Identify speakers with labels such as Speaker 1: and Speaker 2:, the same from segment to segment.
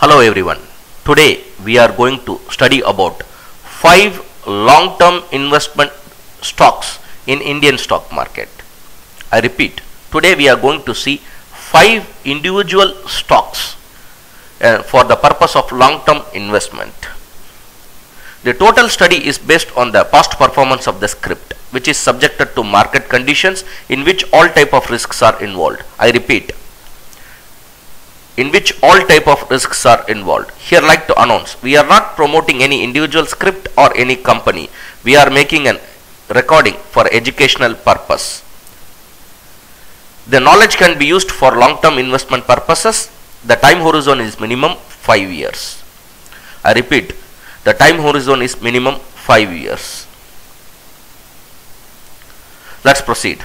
Speaker 1: Hello everyone. Today we are going to study about 5 long-term investment stocks in Indian stock market. I repeat, today we are going to see 5 individual stocks for the purpose of long-term investment. The total study is based on the past performance of the script, which is subjected to market conditions in which all type of risks are involved. I repeat, in which all type of risks are involved. Here like to announce, we are not promoting any individual script or any company. We are making a recording for educational purpose. The knowledge can be used for long-term investment purposes. The time horizon is minimum 5 years. I repeat, the time horizon is minimum 5 years. Let's proceed.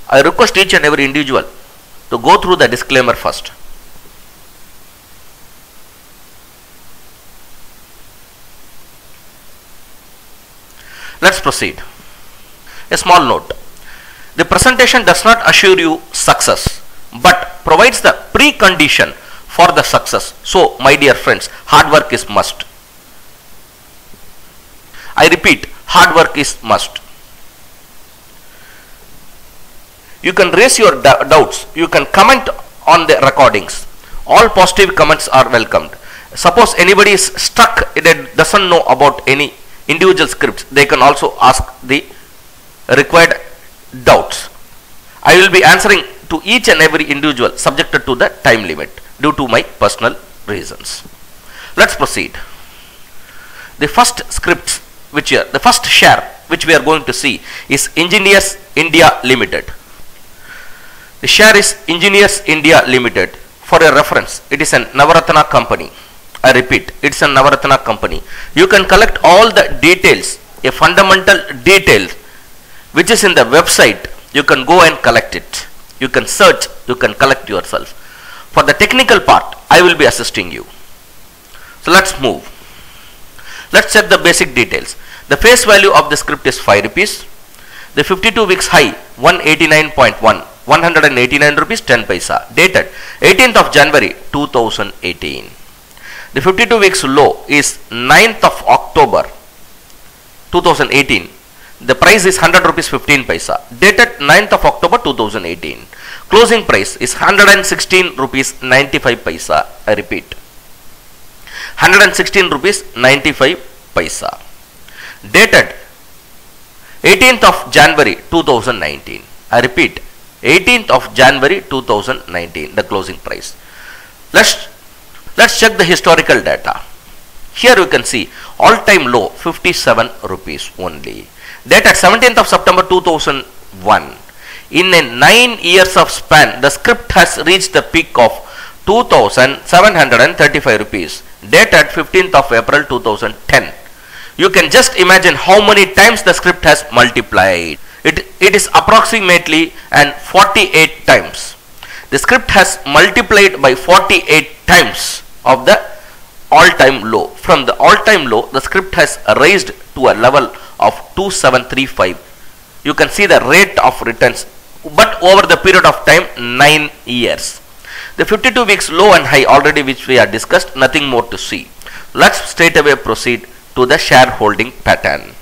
Speaker 1: I request each and every individual to go through the disclaimer first. Let's proceed. A small note. The presentation does not assure you success, but provides the precondition for the success. So, my dear friends, hard work is must. I repeat, hard work is must. You can raise your doubts. You can comment on the recordings. All positive comments are welcomed. Suppose anybody is stuck, that doesn't know about any individual scripts, they can also ask the required doubts. I will be answering to each and every individual subjected to the time limit due to my personal reasons. Let's proceed. The first scripts, the first share which we are going to see is Engineers India Limited. The share is Engineers India Limited. For a reference, it is a Navaratna company. I repeat, it's a Navaratna company. You can collect all the details, a fundamental detail which is in the website. You can go and collect it. You can search, you can collect yourself. For the technical part, I will be assisting you. So let's move. Let's check the basic details. The face value of the script is 5 rupees. The 52 weeks high 189.1. 189 rupees 10 paisa, dated 18th of January 2018. The 52 weeks low is 9th of October 2018. The price is 100 rupees 15 paisa, dated 9th of October 2018. Closing price is 116 rupees 95 paisa. I repeat, 116 rupees 95 paisa, dated 18th of January 2019. I repeat, 18th of January 2019, the closing price. Let's check the historical data. Here you can see all-time low 57 rupees only. Dated 17th of September 2001. In a 9 years of span, the script has reached the peak of 2,735 rupees. Dated 15th of April 2010. You can just imagine how many times the script has multiplied. It is approximately 48 times. The script has multiplied by 48 times of the all-time low. From the all-time low, the script has raised to a level of 2735. You can see the rate of returns, but over the period of time 9 years. The 52 weeks low and high already which we have discussed, nothing more to see. Let's straight away proceed to the shareholding pattern.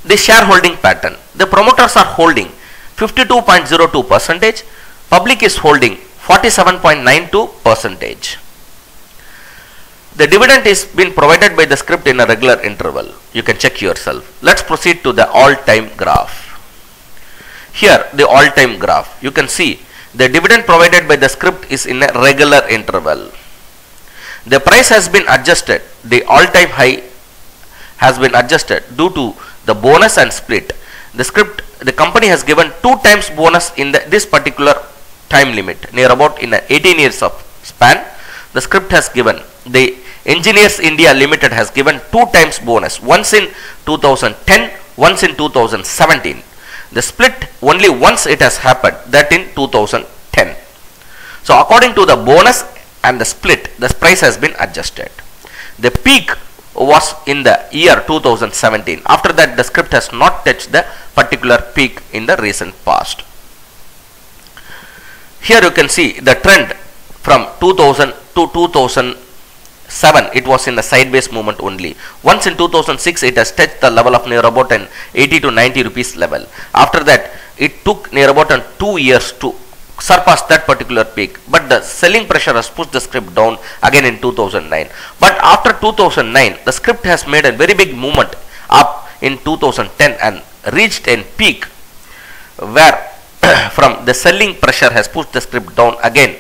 Speaker 1: The shareholding pattern. The promoters are holding 52.02%. Public is holding 47.92%. The dividend is being provided by the script in a regular interval. You can check yourself. Let's proceed to the all-time graph. Here the all-time graph. You can see the dividend provided by the script is in a regular interval. The price has been adjusted. The all-time high has been adjusted due to the bonus and split. The company has given 2 times bonus in this particular time limit, near about in 18 years of span. The script has given, the Engineers India Limited has given 2 times bonus, once in 2010, once in 2017. The split only once it has happened, that in 2010. So according to the bonus and the split, the price has been adjusted. The peak was in the year 2017. After that, the script has not touched the particular peak in the recent past. Here you can see the trend from 2000 to 2007 it was in a sideways movement only. Once in 2006 it has touched the level of near about an 80 to 90 rupees level. After that it took near about 2 years to surpass that particular peak, but the selling pressure has pushed the script down again in 2009. But after 2009 the script has made a very big movement up in 2010 and reached a peak where from the selling pressure has pushed the script down again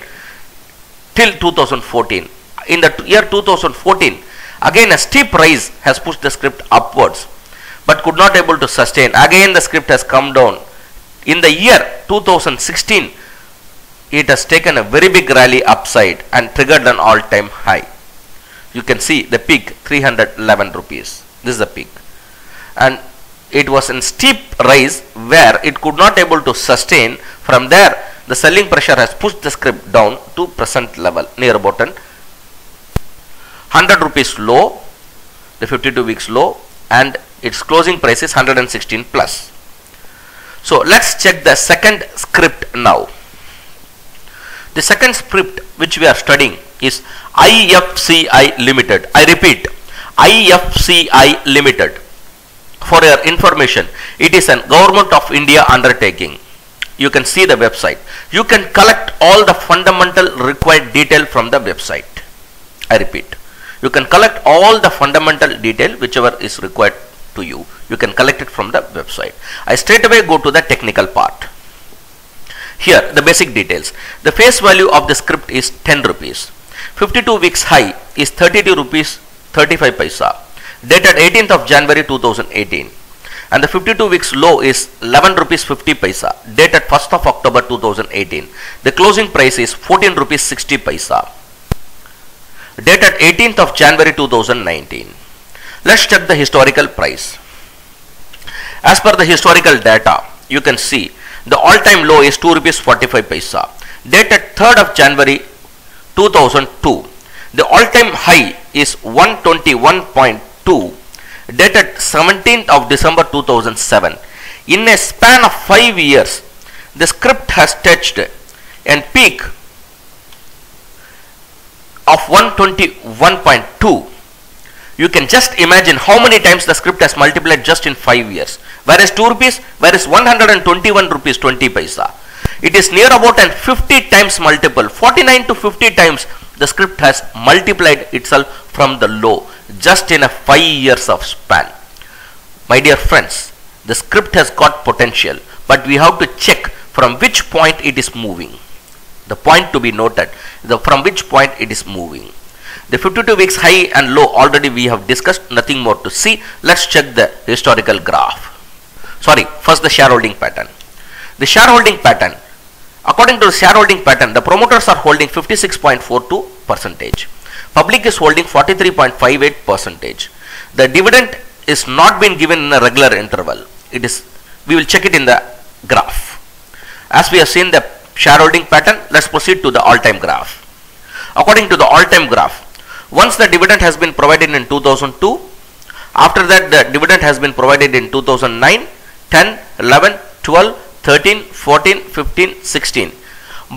Speaker 1: till 2014. In the year 2014 again a steep rise has pushed the script upwards but could not able to sustain. Again the script has come down. In the year 2016 it has taken a very big rally upside and triggered an all-time high. You can see the peak 311 rupees. This is the peak, and it was in steep rise where it could not able to sustain. From there the selling pressure has pushed the script down to present level near about 100 rupees low, the 52 weeks low, and its closing price is 116 plus. So let's check the second script now. The second script which we are studying is IFCI Limited. I repeat, IFCI Limited. For your information, it is a Government of India undertaking. You can see the website. You can collect all the fundamental required detail from the website. I repeat, you can collect all the fundamental detail whichever is required to you. You can collect it from the website. I straight away go to the technical part. Here the basic details. The face value of the script is 10 rupees. 52 weeks high is 32 rupees 35 paisa. Dated 18th of January 2018. And the 52 weeks low is 11 rupees 50 paisa. Dated 1st of October 2018. The closing price is 14 rupees 60 paisa. Dated 18th of January 2019. Let's check the historical price. As per the historical data, you can see the all-time low is 2 rupees 45 paisa. Dated 3rd of January 2002. The all-time high is 121.2. Dated 17th of December 2007. In a span of 5 years, the script has touched a peak of 121.2. You can just imagine how many times the script has multiplied just in 5 years. Whereas 2 rupees, whereas 121 rupees 20 paisa. It is near about an 50 times multiple. 49 to 50 times the script has multiplied itself from the low just in a 5 years of span. My dear friends, the script has got potential, but we have to check from which point it is moving. The point to be noted, from which point it is moving. The 52 weeks high and low already we have discussed, nothing more to see. Let's check the historical graph. First the shareholding pattern. The shareholding pattern, according to the shareholding pattern, the promoters are holding 56.42%. Public is holding 43.58%. The dividend is not been given in a regular interval. It is, we will check it in the graph. As we have seen the shareholding pattern, let's proceed to the all-time graph. According to the all-time graph, once the dividend has been provided in 2002, after that the dividend has been provided in 2009, 10, 11, 12, 13, 14, 15, 16.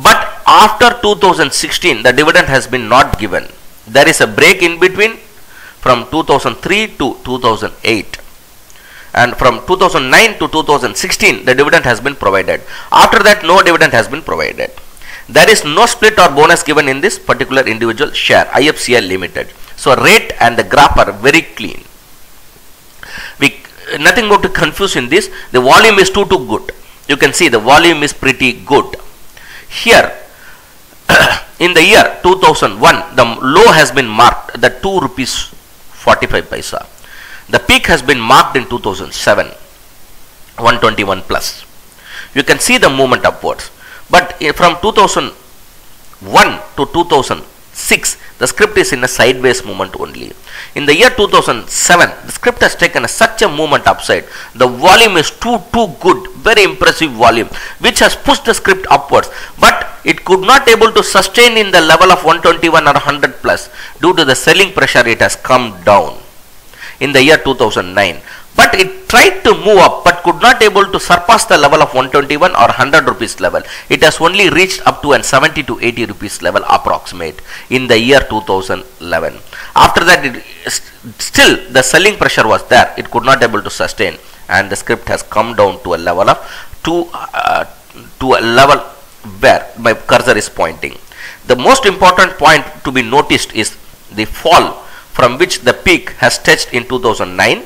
Speaker 1: But after 2016, the dividend has been not given. There is a break in between from 2003 to 2008. And from 2009 to 2016, the dividend has been provided. After that, no dividend has been provided. There is no split or bonus given in this particular individual share, IFCI Limited. So rate and the graph are very clean. Nothing more to confuse in this. The volume is too good. You can see the volume is pretty good. Here, in the year 2001, the low has been marked, the 2 rupees 45 paisa. The peak has been marked in 2007, 121 plus. You can see the movement upwards. But from 2001 to 2006, the script is in a sideways movement only. In the year 2007, the script has taken such a movement upside. The volume is too good, very impressive volume, which has pushed the script upwards. But it could not able to sustain in the level of 121 or 100 plus. Due to the selling pressure, it has come down in the year 2009. but it tried to move up but could not able to surpass the level of 121 or 100 rupees level. It has only reached up to an 70 to 80 rupees level approximate in the year 2011. After that, still the selling pressure was there. It could not able to sustain, and the script has come down to a level of to a level where my cursor is pointing. The most important point to be noticed is the fall from which the peak has touched in 2009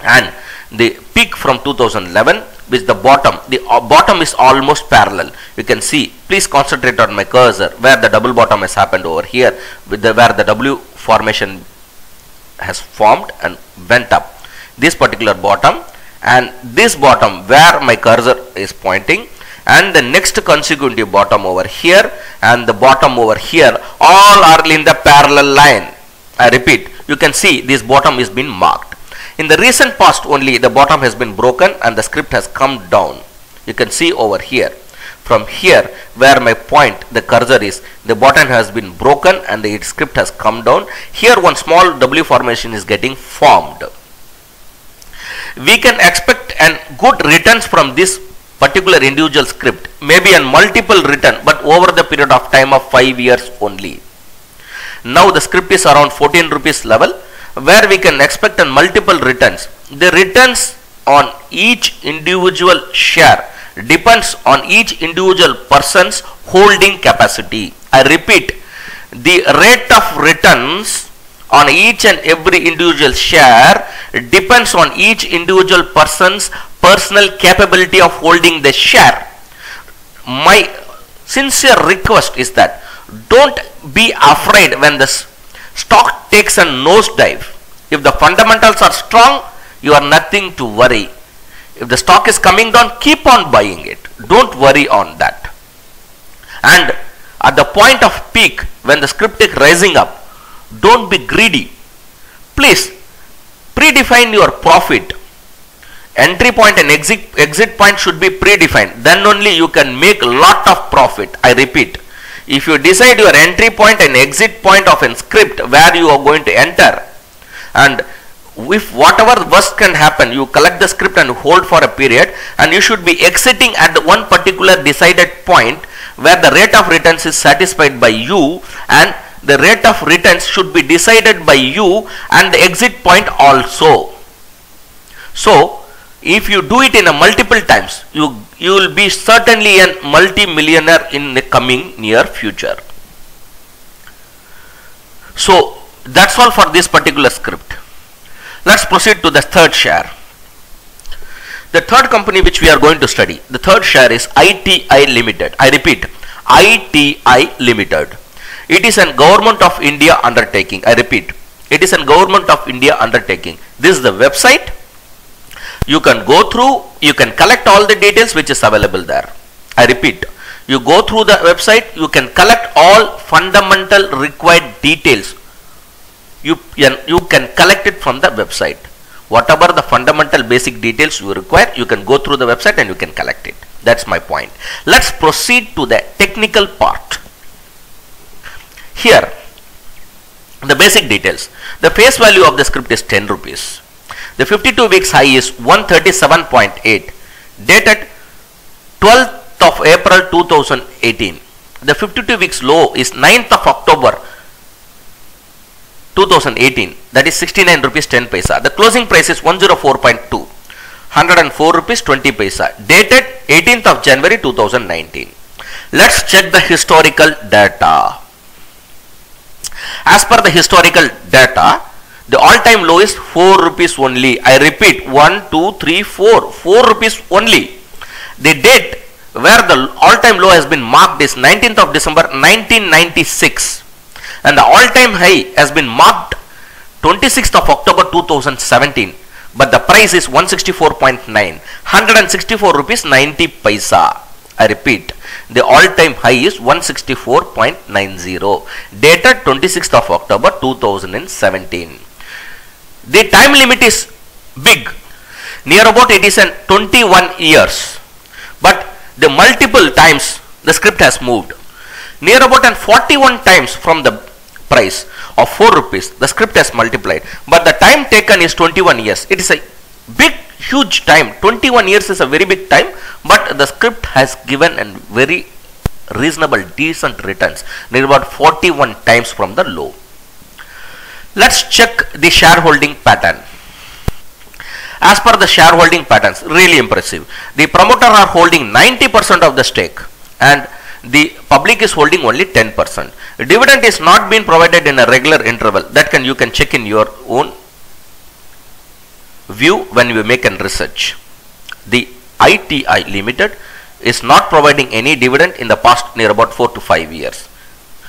Speaker 1: and the peak from 2011, which the bottom is almost parallel. You can see, please concentrate on my cursor where the double bottom has happened over here, with where the W formation has formed and went up. This particular bottom and this bottom where my cursor is pointing, and the next consecutive bottom over here and the bottom over here, all are in the parallel line. I repeat, you can see this bottom is been marked. In the recent past only, the bottom has been broken and the script has come down. You can see over here, from here where my point, the cursor is, the bottom has been broken and the script has come down. Here one small W formation is getting formed. We can expect an good returns from this particular individual script, maybe a multiple return, but over the period of time of 5 years only. Now the script is around 14 rupees level, where we can expect a multiple returns. The returns on each individual share depends on each individual person's holding capacity. I repeat, the rate of returns on each and every individual share depends on each individual person's personal capability of holding the share. My sincere request is that don't be afraid when the stock takes a nosedive. If the fundamentals are strong, you are nothing to worry. If the stock is coming down, keep on buying it. Don't worry on that. And at the point of peak, when the script is rising up, don't be greedy. Please predefine your profit. Entry point and exit point should be predefined. Then only you can make a lot of profit. I repeat, if you decide your entry point and exit point of a script where you are going to enter, and if whatever worst can happen, you collect the script and hold for a period, and you should be exiting at the one particular decided point where the rate of returns is satisfied by you, and the rate of returns should be decided by you and the exit point also. So if you do it in a multiple times, you will be certainly a multi-millionaire in the coming near future. So that's all for this particular script. Let's proceed to the third share. The third company which we are going to study, the third share is ITI Limited. I repeat, ITI Limited. It is a government of India undertaking. I repeat, it is a government of India undertaking. This is the website. You can go through, you can collect all the details which is available there. I repeat, you go through the website, you can collect all fundamental required details. You can collect it from the website. Whatever the fundamental basic details you require, you can go through the website and you can collect it. That's my point. Let's proceed to the technical part. Here, the basic details. The face value of the script is 10 rupees. The 52 weeks high is 137.8, dated 12th of April 2018. The 52 weeks low is 9th of October 2018, that is 69 rupees 10 paisa. The closing price is 104.2, 104 rupees 20 paisa, dated 18th of January 2019. Let's check the historical data. As per the historical data, the all-time low is 4 rupees only. I repeat, 1, 2, 3, 4, 4 rupees only. The date where the all-time low has been marked is 19th of December 1996, and the all-time high has been marked 26th of October 2017, but the price is 164.9, 164 rupees 90 paisa. I repeat, the all-time high is 164.90, dated 26th of October 2017. The time limit is big, near about it is 21 years, but the multiple times the script has moved. Near about 41 times from the price of 4 rupees, the script has multiplied, but the time taken is 21 years. It is a big, huge time. 21 years is a very big time, but the script has given a very reasonable, decent returns, near about 41 times from the low. Let's check the shareholding pattern. As per the shareholding patterns, really impressive. The promoter are holding 90% of the stake and the public is holding only 10%. Dividend is not being provided in a regular interval. That you can check in your own view when you make a research. The ITI Limited is not providing any dividend in the past near about 4 to 5 years.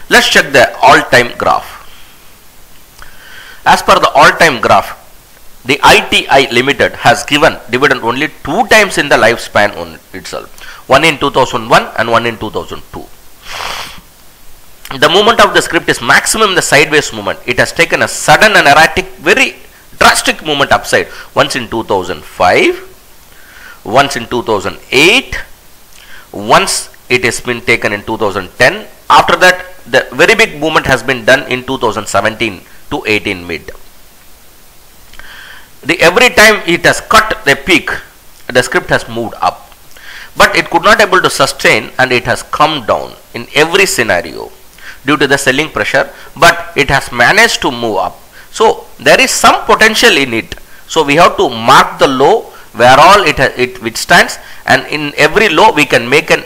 Speaker 1: Let's check the all-time graph. As per the all-time graph, the ITI Limited has given dividend only 2 times in the lifespan on itself. One in 2001 and one in 2002. The movement of the script is maximum the sideways movement. It has taken a sudden and erratic, very drastic movement upside. Once in 2005, once in 2008, once it has been taken in 2010. After that, the very big movement has been done in 2017 to 18 mid. Every time it has cut the peak, the script has moved up, but it could not able to sustain and it has come down in every scenario due to the selling pressure, but it has managed to move up. So there is some potential in it. So we have to mark the low where all it withstands, and in every low we can make an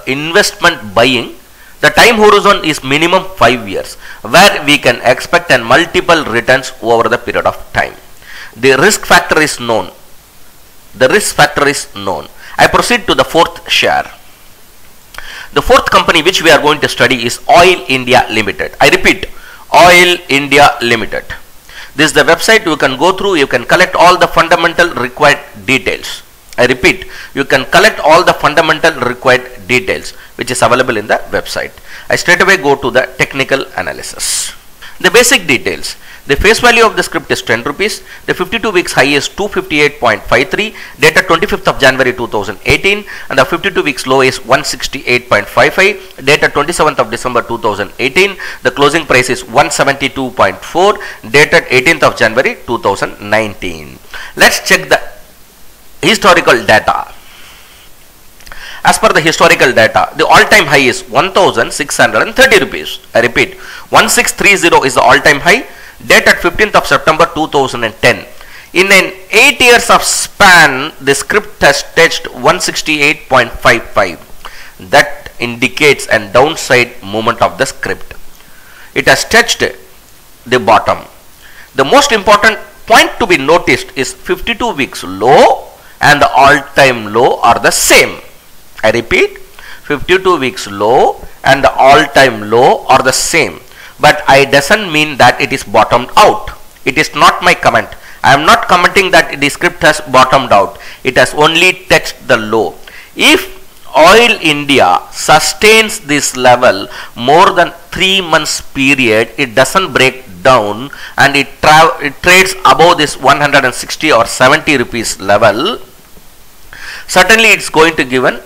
Speaker 1: investment buying. The time horizon is minimum 5 years, where we can expect an multiple returns over the period of time. The risk factor is known. I proceed to the fourth share. The fourth company which we are going to study is Oil India Limited. I repeat, Oil India Limited. This is the website you can go through. You can collect all the fundamental required details. I repeat, you can collect all the fundamental required details which is available in the website. I straight away go to the technical analysis. The basic details. The face value of the script is 10 rupees. The 52 weeks high is 258.53, dated 25th of January 2018, and the 52 weeks low is 168.55, dated 27th of December 2018. The closing price is 172.4, dated 18th of January 2019. Let's check the historical data. As per the historical data, the all-time high is 1630 rupees. I repeat, 1630 is the all-time high, dated 15th of September 2010. In an 8 years of span, the script has touched 168.55. That indicates a downside movement of the script. It has touched the bottom. The most important point to be noticed is 52 weeks low and the all-time low are the same. I repeat, 52 weeks low and the all-time low are the same. But I doesn't mean that it is bottomed out. It is not my comment. I am not commenting that the script has bottomed out. It has only touched the low. If Oil India sustains this level more than 3 months period, it doesn't break down and it trades above this 160 or 70 rupees level, certainly it's going to give an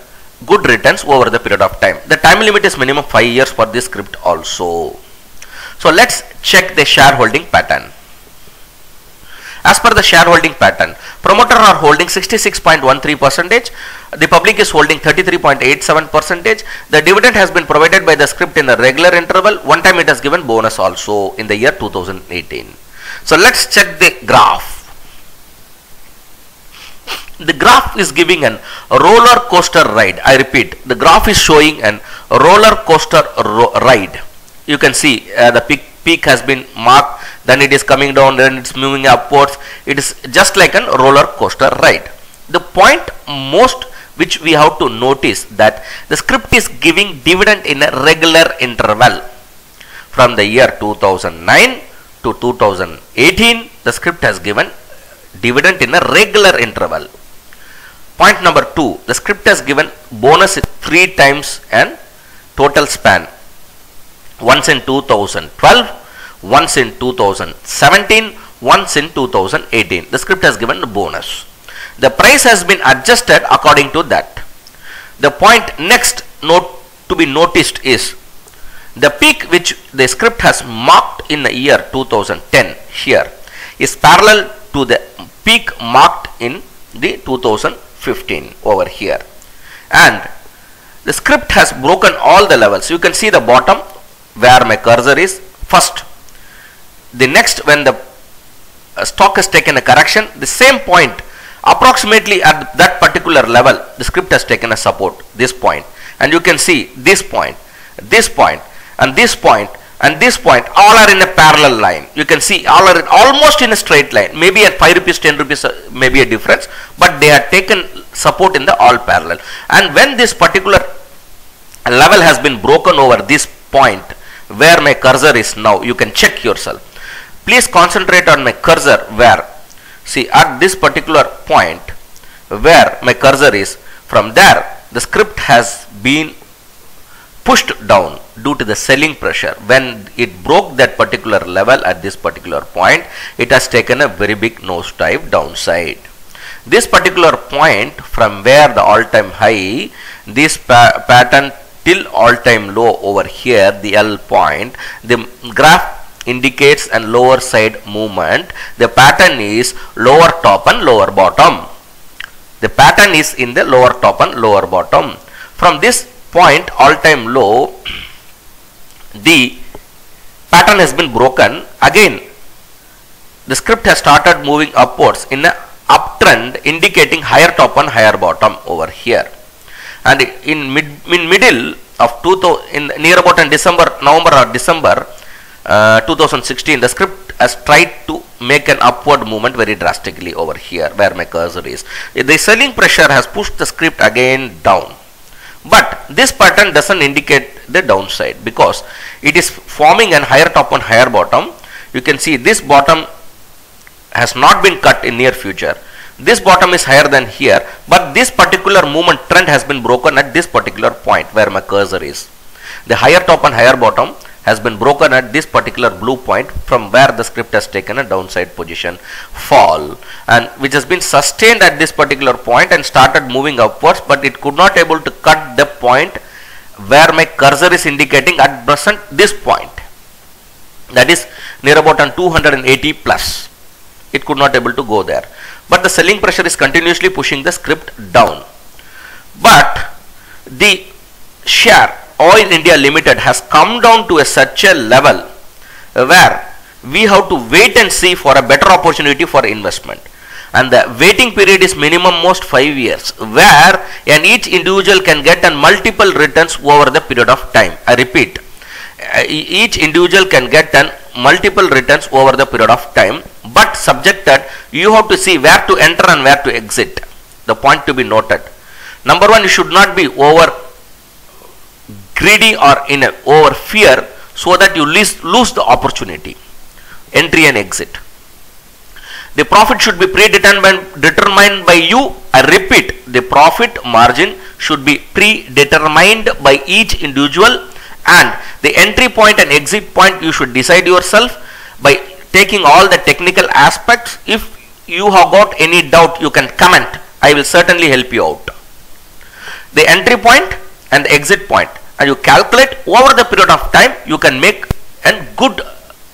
Speaker 1: good returns over the period of time. The time limit is minimum 5 years for this script also. So let's check the shareholding pattern. As per the shareholding pattern, promoter are holding 66.13%, the public is holding 33.87%. The dividend has been provided by the script in a regular interval. One time it has given bonus also in the year 2018. So let's check the graph. The graph is giving a roller coaster ride. I repeat, the graph is showing a roller coaster ride. You can see the peak has been marked, then it is coming down, then it's moving upwards. It is just like a roller coaster ride. The point most which we have to notice that the script is giving dividend in a regular interval. From the year 2009 to 2018, the script has given dividend in a regular interval. Point number 2, the script has given bonus 3 times and total span. Once in 2012, once in 2017, once in 2018. The script has given the bonus. The price has been adjusted according to that. The point next to be noticed is the peak which the script has marked in the year 2010 here is parallel to the peak marked in the 2015 over here, and the script has broken all the levels. You can see the bottom where my cursor is first. The next, when the stock has taken a correction, the same point approximately at that particular level, the script has taken a support, this point, and you can see this point, this point, and this point, and this point, all are in a parallel line. You can see all are almost in a straight line. Maybe at 5 rupees, 10 rupees, maybe a difference, but they are taken support in the all parallel. And when this particular level has been broken over this point where my cursor is now, you can check yourself. Please concentrate on my cursor where, see, at this particular point where my cursor is, from there the script has been pushed down due to the selling pressure. When it broke that particular level at this particular point, it has taken a very big nosedive downside. This particular point from where the all-time high, this pattern till all-time low over here, the L point, the graph indicates a lower side movement. The pattern is lower top and lower bottom. The pattern is in the lower top and lower bottom. From this point, all-time low, the pattern has been broken. Again, the script has started moving upwards in an uptrend, indicating higher top and higher bottom over here. And in middle of 2000, near about in November or December 2016, the script has tried to make an upward movement very drastically over here where my cursor is. The selling pressure has pushed the script again down, but this pattern doesn't indicate the downside because it is forming an higher top and higher bottom. You can see this bottom has not been cut in near future. This bottom is higher than here, but this particular movement trend has been broken at this particular point where my cursor is. The higher top and higher bottom has been broken at this particular blue point from where the script has taken a downside position fall, and which has been sustained at this particular point and started moving upwards, but it could not able to cut the point where my cursor is indicating at present, this point, that is near about on 280 plus. It could not able to go there, but the selling pressure is continuously pushing the script down. But the share Oil India Limited has come down to such a level where we have to wait and see for a better opportunity for investment, and the waiting period is minimum most 5 years, where each individual can get multiple returns over the period of time. I repeat, each individual can get multiple returns over the period of time, but subject that you have to see where to enter and where to exit. The point to be noted: number one, you should not be over greedy or over fear so that you lose the opportunity, entry and exit. The profit should be predetermined by you. I repeat, the profit margin should be predetermined by each individual, and the entry point and exit point you should decide yourself by taking all the technical aspects. If you have got any doubt, you can comment. I will certainly help you out. The entry point and the exit point, and you calculate over the period of time, you can make good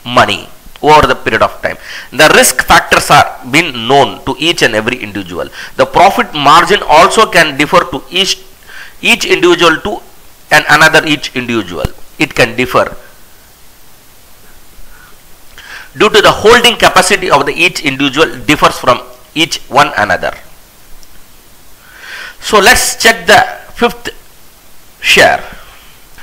Speaker 1: money over the period of time. The risk factors are been known to each and every individual. The profit margin also can differ to each individual to and another each individual. It can differ due to the holding capacity of the each individual differs from each one another. So let's check the fifth share.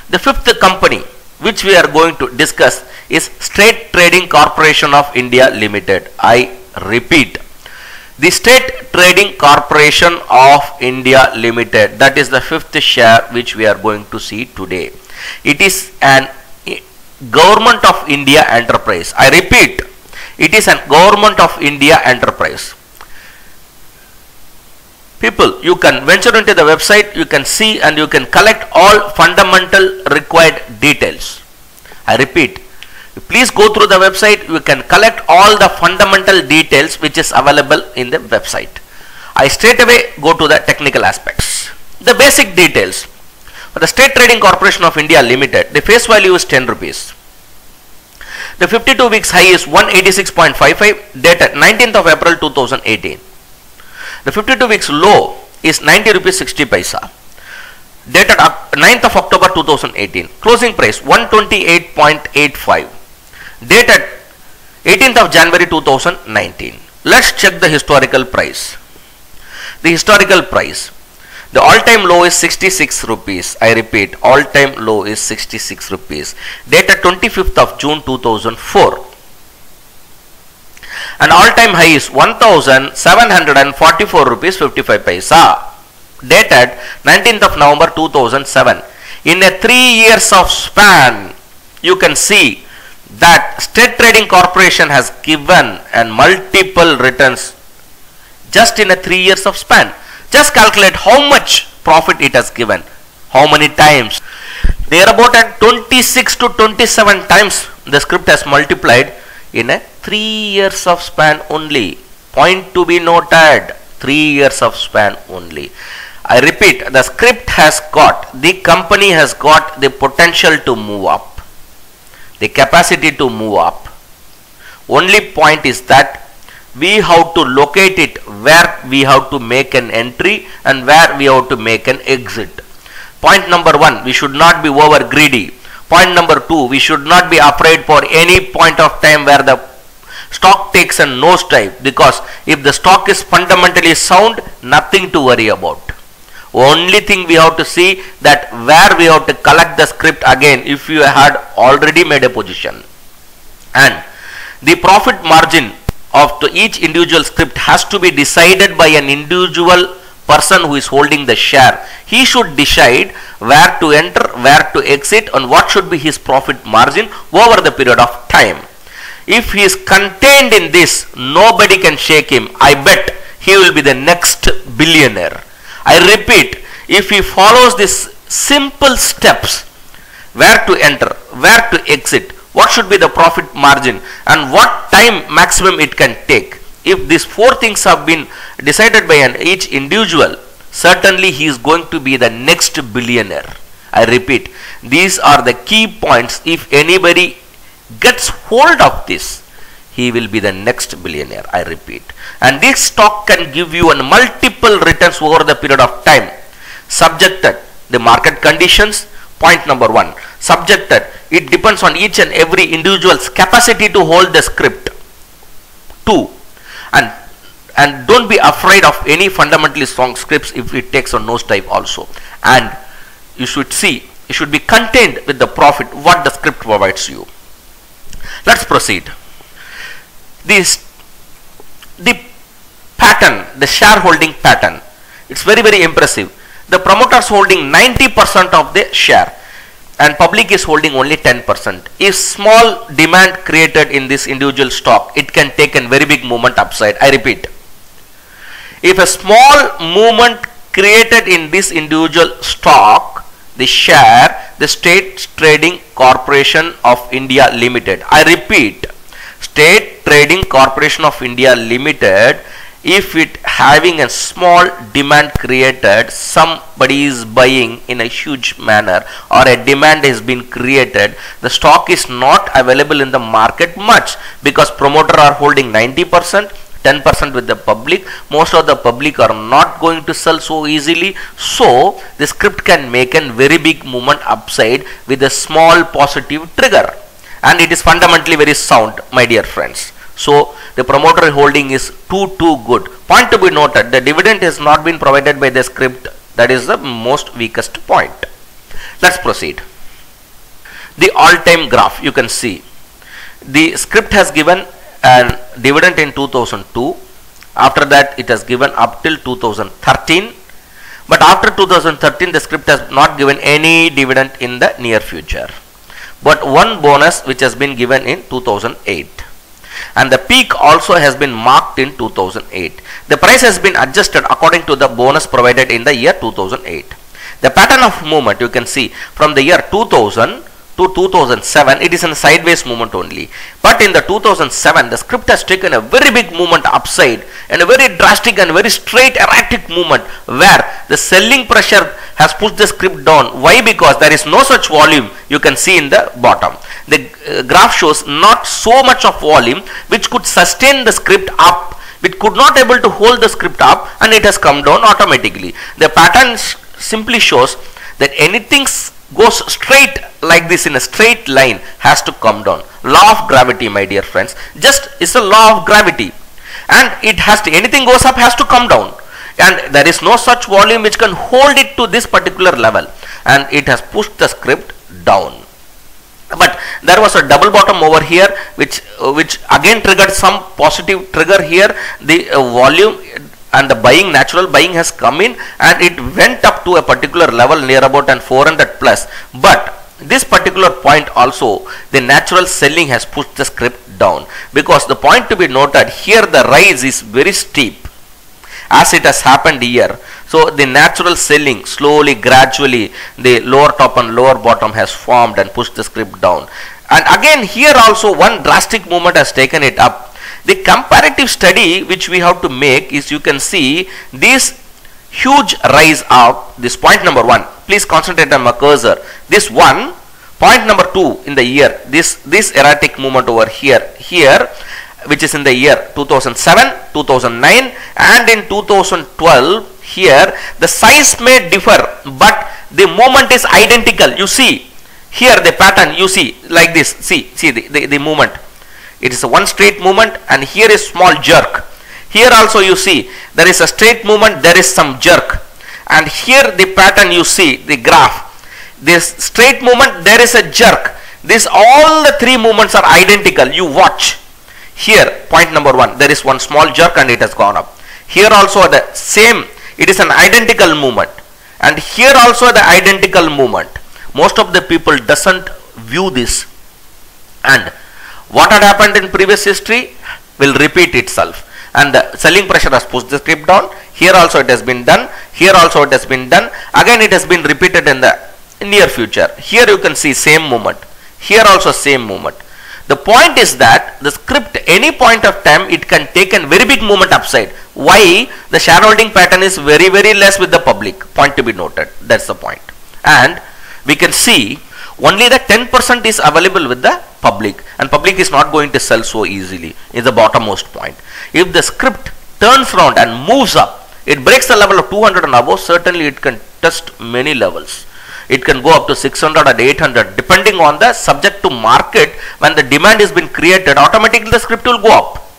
Speaker 1: The fifth company which we are going to discuss is State Trading Corporation of India Limited. I repeat, the State Trading Corporation of India Limited, that is the fifth share which we are going to see today. It is an Government of India enterprise. I repeat, it is a Government of India enterprise. People, you can venture into the website, you can see and you can collect all fundamental required details. I repeat, please go through the website, you can collect all the fundamental details which is available in the website. I straight away go to the technical aspects. The basic details. For the State Trading Corporation of India Limited, the face value is 10 rupees. The 52 weeks high is 186.55 dated 19th of April 2018. The 52 weeks low is 90 rupees 60 paisa dated 9th of October 2018. Closing price 128.85 dated 18th of January 2019. Let's check the historical price. The historical price. The all-time low is 66 rupees. I repeat, all-time low is 66 rupees. Dated 25th of June 2004. And all-time high is 1744 rupees 55 paisa. Dated 19th of November 2007. In a 3 years of span, you can see that State Trading Corporation has given and multiple returns just in a 3 years of span. Just calculate how much profit it has given, how many times. They are about at 26 to 27 times the script has multiplied in a 3 years of span only. Point to be noted, 3 years of span only. I repeat, the script has got, the company has got the potential to move up, the capacity to move up. Only point is that we have to locate it where we have to make an entry and where we have to make an exit. Point number 1, we should not be over greedy. Point number 2, we should not be afraid for any point of time where the stock takes a nosedive, because if the stock is fundamentally sound, nothing to worry about. Only thing we have to see that where we have to collect the script again if you had already made a position. And the profit margin of each individual script has to be decided by an individual person who is holding the share. He should decide where to enter, where to exit, and what should be his profit margin over the period of time. If he is contained in this, nobody can shake him. I bet he will be the next billionaire. I repeat, if he follows these simple steps, where to enter, where to exit, what should be the profit margin, and what time maximum it can take. If these 4 things have been decided by each individual, certainly he is going to be the next billionaire. I repeat, these are the key points. If anybody gets hold of this, he will be the next billionaire. I repeat. And this stock can give you multiple returns over the period of time, subjected the market conditions. Point number 1, subjected, it depends on each and every individual's capacity to hold the script. 2, and don't be afraid of any fundamentally strong scripts if it takes a nosedive also. And you should see, you should be contained with the profit what the script provides you. Let's proceed. The pattern, the shareholding pattern, it's very impressive. The promoters holding 90% of the share and public is holding only 10%. If small demand created in this individual stock, it can take a very big movement upside. I repeat, if a small movement created in this individual stock, the share, the State Trading Corporation of India Limited. I repeat, State Trading Corporation of India Limited, if it having a small demand created, somebody is buying in a huge manner, or a demand has been created, the stock is not available in the market much, because promoter are holding 90%, 10% with the public. Most of the public are not going to sell so easily, so the script can make a very big movement upside with a small positive trigger, and it is fundamentally very sound, my dear friends. So the promoter holding is too good. Point to be noted, the dividend has not been provided by the script. That is the most weakest point. Let's proceed. The all-time graph, you can see the script has given a dividend in 2002. After that it has given up till 2013, but after 2013 the script has not given any dividend in the near future, but one bonus which has been given in 2008. And the peak also has been marked in 2008. The price has been adjusted according to the bonus provided in the year 2008. The pattern of movement, you can see from the year 2000 to 2007, it is in a sideways movement only. But in the 2007, the script has taken a very big movement upside and a very drastic and very straight erratic movement where the selling pressure has pushed the script down. Why? Because there is no such volume you can see in the bottom. The graph shows not so much of volume which could sustain the script up. It could not able to hold the script up and it has come down automatically. The pattern simply shows that anything goes straight like this in a straight line has to come down. Law of gravity, my dear friends, just is a law of gravity, and it has to, anything goes up has to come down, and there is no such volume which can hold it to this particular level, and it has pushed the script down. But there was a double bottom over here which again triggered some positive trigger here. The volume and the buying, natural buying has come in and it went up to a particular level near about an 400 plus. But this particular point also, the natural selling has pushed the script down, because the point to be noted here, the rise is very steep as it has happened here. So the natural selling slowly, gradually, the lower top and lower bottom has formed and pushed the script down. And again here also one drastic movement has taken it up. The comparative study which we have to make is, you can see this huge rise up, this point number 1, please concentrate on my cursor, this one, point number 2 in the year, this erratic movement over here, which is in the year 2007, 2009 and in 2012. Here the size may differ but the movement is identical. You see here the pattern, you see like this, see the movement, it is a one straight movement and here is small jerk. Here also you see there is a straight movement, there is some jerk, and here the pattern, you see the graph, this straight movement, there is a jerk. This, all the three movements are identical. You watch here, point number 1, there is one small jerk and it has gone up. Here also the same, it is an identical movement, and here also the identical movement. Most of the people doesn't view this, and what had happened in previous history will repeat itself, and the selling pressure has pushed the script down. Here also it has been done, here also it has been done, again it has been repeated in the near future. Here you can see same movement, here also same movement. The point is that the script, any point of time, it can take a very big movement upside. Why? The shareholding pattern is very less with the public. Point to be noted. That's the point. And we can see only the 10% is available with the public, and public is not going to sell so easily, is the bottommost point. If the script turns around and moves up, it breaks the level of 200 and above, certainly it can test many levels. It can go up to 600 and 800 depending on the subject to market. When the demand has been created, automatically the script will go up.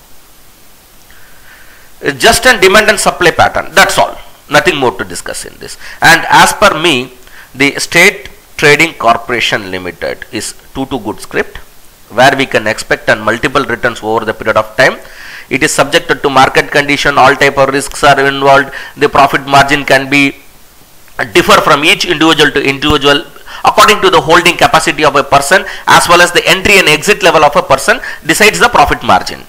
Speaker 1: It's just a demand and supply pattern, that's all, nothing more to discuss in this. And as per me, the State Trading Corporation Limited is too good script where we can expect and multiple returns over the period of time. It is subjected to market condition, all type of risks are involved, the profit margin can be differ from each individual to individual according to the holding capacity of a person, as well as the entry and exit level of a person decides the profit margin.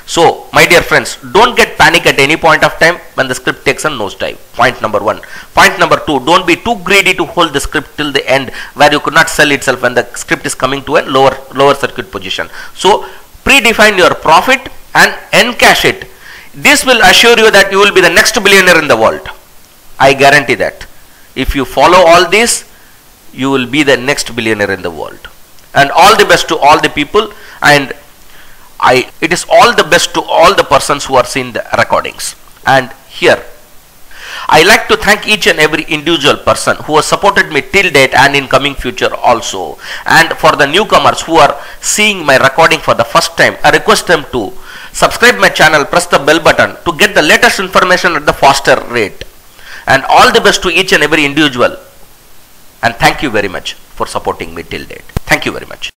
Speaker 1: So my dear friends, don't get panic at any point of time when the script takes a nosedive. Point number 1. Point number 2, don't be too greedy to hold the script till the end where you could not sell itself when the script is coming to a lower circuit position. So predefine your profit and encash it. This will assure you that you will be the next billionaire in the world. I guarantee that. If you follow all this, you will be the next billionaire in the world. And all the best to all the people, and it is all the best to all the persons who are seeing the recordings. And here I like to thank each and every individual person who has supported me till date and in coming future also. And for the newcomers who are seeing my recording for the first time, I request them to subscribe my channel, press the bell button to get the latest information at the faster rate. And all the best to each and every individual, and thank you very much for supporting me till date. Thank you very much.